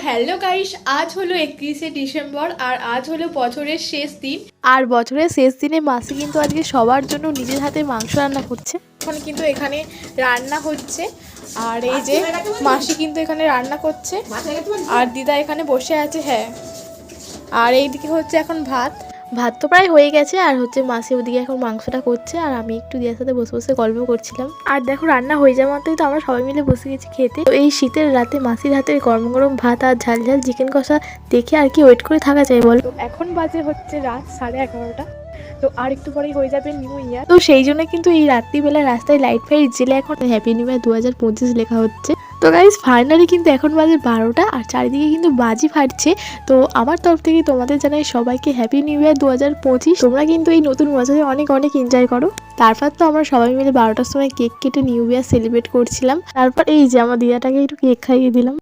Hello guys, আজ হলো 31শে December আর আজ হলো বছরের শেষ দিন। আর বছরের শেষ দিনে মাসি কিন্তু আজকে সবার জন্য নিজের হাতে মাংস রান্না করছে। এখন কিন্তু এখানে রান্না হচ্ছে আর এই যে মাসি কিন্তু এখানে রান্না করছে আর দিদা এখানে বসে আছে। হ্যাঁ, আর এইদিকে হচ্ছে এখন ভাত তো প্রায় হয়ে গেছে, আর হচ্ছে মাসি ওদিকে এখন মাংসটা করছে আর আমি একটু দিদার সাথে বসে বসে গল্প করছিলাম। আর দেখো রান্না হয়ে যাওয়া মাত্রই তো আমরা সবাই মিলে বসে গেছি খেতে। তো এই শীতের রাতে মাসির হাতের গরম গরম ভাত আর ঝাল ঝাল চিকেন কষা দেখে আর কি ওয়েট করে থাকা যায় বল। তো এখন বাজে হচ্ছে রাত 11:30। তো আর একটু পরেই হয়ে যাবে নিউ ইয়ার। তো সেই জন্য কিন্তু এই রাত্রিবেলা রাস্তায় লাইট ফাইট জেলে এখন হ্যাপি নিউ ইয়ার 2025 লেখা হচ্ছে। তো গাইজ ফাইনালি কিন্তু এখন বাজে 12টা আর চারিদিকে কিন্তু বাজি ফাটছে। তো আমার তরফ থেকে তোমাদের জানাই সবাইকে হ্যাপি নিউ ইয়ার 2025। তোমরা কিন্তু এই নতুন বছরে অনেক অনেক এনজয় করো। তারপর তো আমরা সবাই মিলে 12টার সময় কেক কেটে নিউ ইয়ার সেলিব্রেট করছিলাম। তারপর এই যে আমার দিদাটাকে একটু কেক খাইয়ে দিলাম।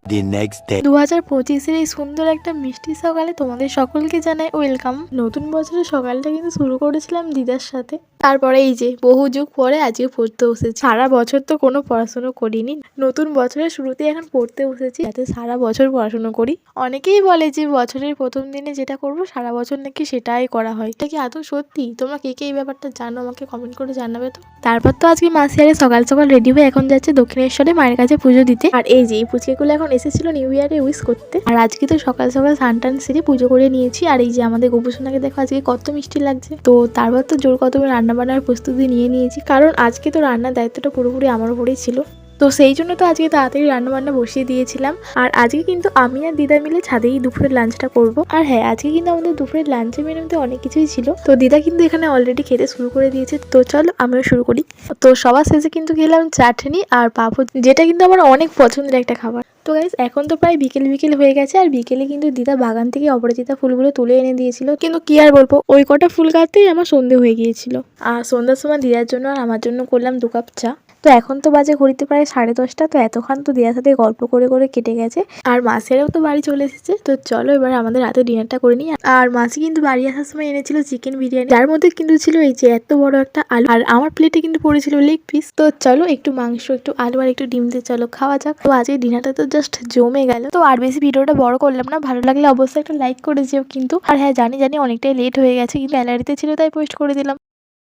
2025-এর এই সুন্দর একটা মিষ্টি সকালে তোমাদের সকলকে জানাই ওয়েলকাম। নতুন বছরের সকালটা কিন্তু শুরু করেছিলাম দিদার সাথে। তারপরে এই যে বহু যুগ পরে আজকে পড়তে বসেছি। সারা বছর তো কোনো পড়াশুনো করিনি, নতুন বছরের শুরুতে এখন পড়তে বসেছি যাতে সারা বছর পড়াশুনো করি। অনেকেই বলে যে বছরের প্রথম দিনে যেটা করবো সারা বছর নাকি সেটাই করা হয়। এটা কি আদৌ সত্যি? তোমরা কে কে এই ব্যাপারটা জানো আমাকে কমেন্ট করে জানাবে তো। তারপর তো আজকে মাসি আরে সকাল সকাল রেডি হয়ে এখন যাচ্ছে দক্ষিণেশ্বরে মায়ের কাছে পুজো দিতে। আর এই যে এই পুচকেগুলো এখন এসেছিল নিউ ইয়ারে উইশ করতে। আর আজকে তো সকাল সকাল স্নান টান সেরে পুজো করে নিয়েছি। আর এই যে আমাদের গোপুসোনাকে দেখো আজকে কত মিষ্টি লাগছে। তো তারপর তো জোর কদমে রান্না বান্নার প্রস্তুতি নিয়ে নিয়েছি, কারণ আজকে তো রান্নার দায়িত্বটা পুরোপুরি আমার উপরেই ছিল। তো সেই জন্য তো আজকে তাড়াতাড়ি রান্না বান্না বসিয়ে দিয়েছিলাম। আর আজকে কিন্তু আমি আর দিদা মিলে ছাদেই দুপুরের লাঞ্চটা করব। আর হ্যাঁ, আজকে কিন্তু আমাদের দুপুরের লাঞ্চের মেনুতে অনেক কিছুই ছিল। তো দিদা কিন্তু এখানে অলরেডি খেতে শুরু করে দিয়েছে। তো চলো আমিও শুরু করি। তো সবার শেষে কিন্তু খেলাম চাটনি আর পাঁপড়, যেটা কিন্তু আমার অনেক পছন্দের একটা খাবার। তো গাইস এখন তো প্রায় বিকেল বিকেল হয়ে গেছে আর বিকেলে কিন্তু দিদা বাগান থেকে অপরাজিতা ফুলগুলো তুলে এনে দিয়েছিল। কিন্তু কি আর বলবো, ওই কটা ফুল কাটতেই আমার সন্ধে হয়ে গিয়েছিল। আর সন্ধ্যার সময় দিদার জন্য আর আমার জন্য করলাম 2 কাপ চা। তো এখন তো বাজে ঘড়িতে প্রায় 10:30। তো এতক্ষণ তো দিদার সাথে গল্প করে করে কেটে গেছে। আর মাসিরাও তো বাড়ি চলে এসেছে। তো চলো এবার আমাদের রাতে ডিনারটা করে নিই। আর মাসি কিন্তু বাড়ি আসার সময় এনেছিল চিকেন বিরিয়ানি, যার মধ্যে কিন্তু ছিল এই যে এত বড় একটা আলু। আর আমার প্লেটে কিন্তু পড়েছিল লেগ পিস। তো চলো একটু মাংস, একটু আলু আর একটু ডিম দিয়ে চলো খাওয়া যাক। তো আজকে ডিনারটা তো জাস্ট জমে গেল। তো আর বেশি ভিডিওটা বড় করলাম না, ভালো লাগলে অবশ্যই একটা লাইক করে যেও কিন্তু। আর হ্যাঁ জানি অনেকটাই লেট হয়ে গেছে, কিন্তু গ্যালারিতে ছিল তাই পোস্ট করে দিলাম।